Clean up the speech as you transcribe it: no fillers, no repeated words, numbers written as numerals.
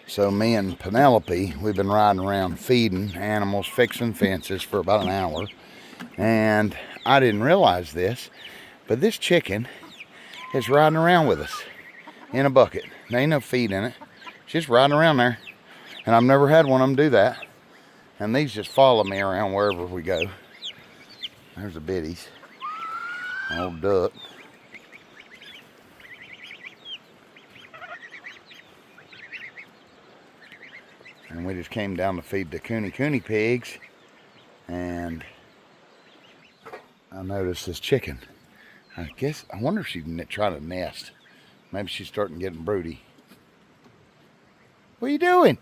So me and Penelope, we've been riding around feeding animals, fixing fences for about an hour. And I didn't realize this, but this chicken is riding around with us in a bucket. There ain't no feed in it. She's riding around there. And I've never had one of them do that. And these just follow me around wherever we go. There's the biddies. Old duck. And we just came down to feed the cooney pigs. And I noticed this chicken. I wonder if she's trying to nest. Maybe she's starting getting broody. What are you doing?